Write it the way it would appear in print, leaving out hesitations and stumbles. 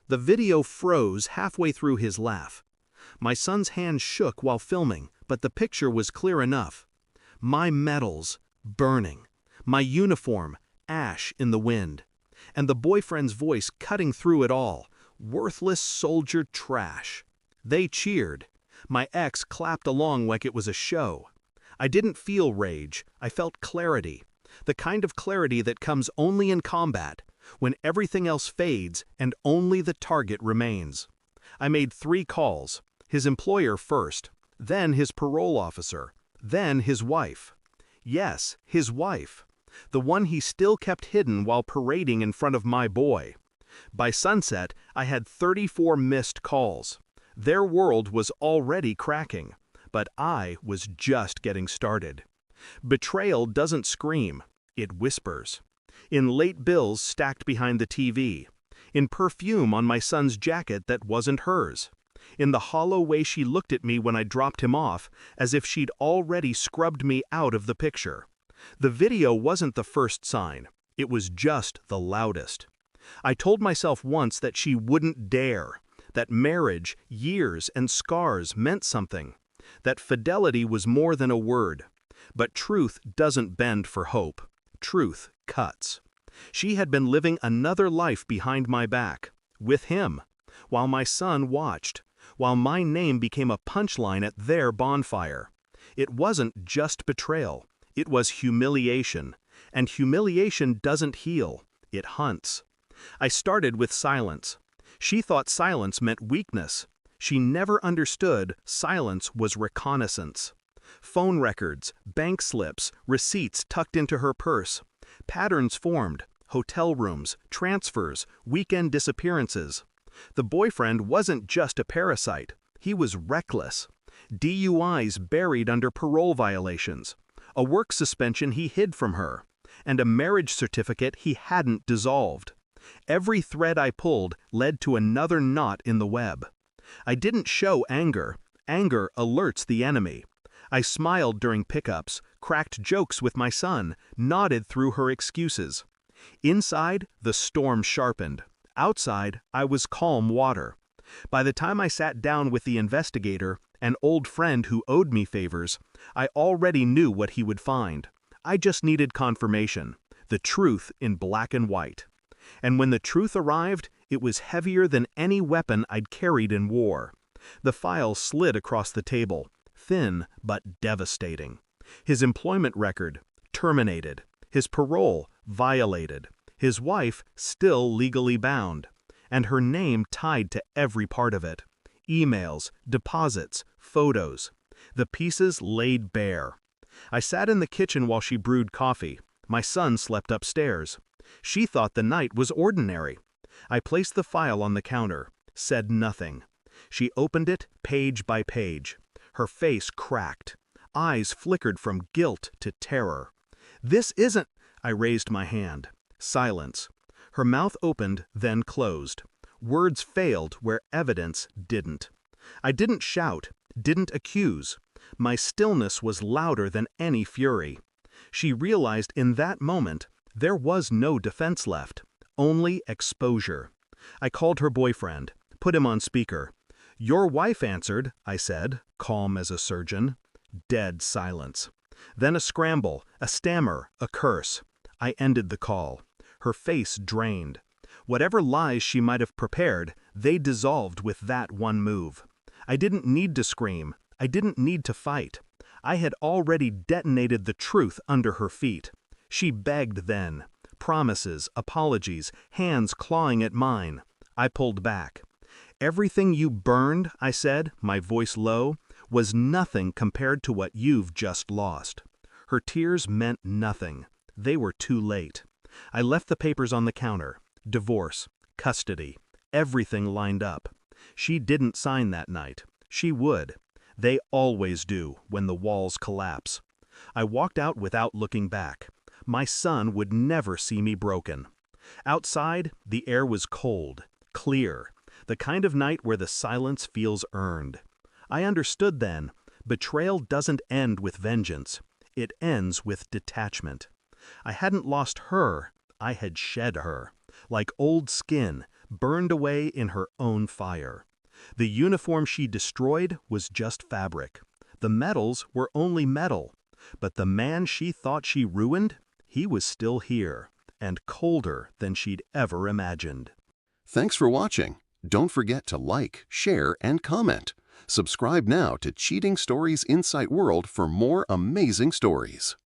The video froze halfway through his laugh. My son's hand shook while filming, but the picture was clear enough. My medals, burning. My uniform, ash in the wind. And the boyfriend's voice cutting through it all. Worthless soldier trash. They cheered. My ex clapped along like it was a show. I didn't feel rage, I felt clarity. The kind of clarity that comes only in combat, when everything else fades and only the target remains. I made 3 calls, his employer first, then his parole officer, then his wife. Yes, his wife. The one he still kept hidden while parading in front of my boy. By sunset, I had 34 missed calls. Their world was already cracking, but I was just getting started. Betrayal doesn't scream, it whispers. In late bills stacked behind the TV. In perfume on my son's jacket that wasn't hers. In the hollow way she looked at me when I dropped him off, as if she'd already scrubbed me out of the picture. The video wasn't the first sign, it was just the loudest. I told myself once that she wouldn't dare, that marriage, years, and scars meant something, that fidelity was more than a word. But truth doesn't bend for hope. Truth cuts. She had been living another life behind my back, with him, while my son watched, while my name became a punchline at their bonfire. It wasn't just betrayal, it was humiliation, and humiliation doesn't heal, it hunts. I started with silence. She thought silence meant weakness. She never understood silence was reconnaissance. Phone records, bank slips, receipts tucked into her purse. Patterns formed, hotel rooms, transfers, weekend disappearances. The boyfriend wasn't just a parasite, he was reckless. DUIs buried under parole violations, a work suspension he hid from her, and a marriage certificate he hadn't dissolved. Every thread I pulled led to another knot in the web. I didn't show anger. Anger alerts the enemy. I smiled during pickups, cracked jokes with my son, nodded through her excuses. Inside, the storm sharpened. Outside, I was calm water. By the time I sat down with the investigator, an old friend who owed me favors, I already knew what he would find. I just needed confirmation, the truth in black and white. And when the truth arrived, it was heavier than any weapon I'd carried in war. The file slid across the table, thin but devastating. His employment record, terminated. His parole, violated. His wife, still legally bound. And her name tied to every part of it. Emails, deposits, photos. The pieces laid bare. I sat in the kitchen while she brewed coffee. My son slept upstairs. She thought the night was ordinary. I placed the file on the counter, said nothing. She opened it page by page. Her face cracked. Eyes flickered from guilt to terror. "This isn't—" I raised my hand. Silence. Her mouth opened, then closed. Words failed where evidence didn't. I didn't shout, didn't accuse. My stillness was louder than any fury. She realized in that moment there was no defense left, only exposure. I called her boyfriend, put him on speaker. "Your wife answered," I said, calm as a surgeon. Dead silence. Then a scramble, a stammer, a curse. I ended the call. Her face drained. Whatever lies she might have prepared, they dissolved with that one move. I didn't need to scream. I didn't need to fight. I had already detonated the truth under her feet. She begged then. Promises, apologies, hands clawing at mine. I pulled back. "Everything you burned," I said, my voice low, "was nothing compared to what you've just lost." Her tears meant nothing. They were too late. I left the papers on the counter. Divorce, custody, everything lined up. She didn't sign that night. She would. They always do when the walls collapse. I walked out without looking back. My son would never see me broken. Outside, the air was cold, clear, the kind of night where the silence feels earned. I understood then, betrayal doesn't end with vengeance. It ends with detachment. I hadn't lost her, I had shed her. Like old skin, burned away in her own fire. The uniform she destroyed was just fabric. The medals were only metal. But the man she thought she ruined, he was still here, and colder than she'd ever imagined. Thanks for watching. Don't forget to like, share, and comment. Subscribe now to Cheating Stories Insight World for more amazing stories.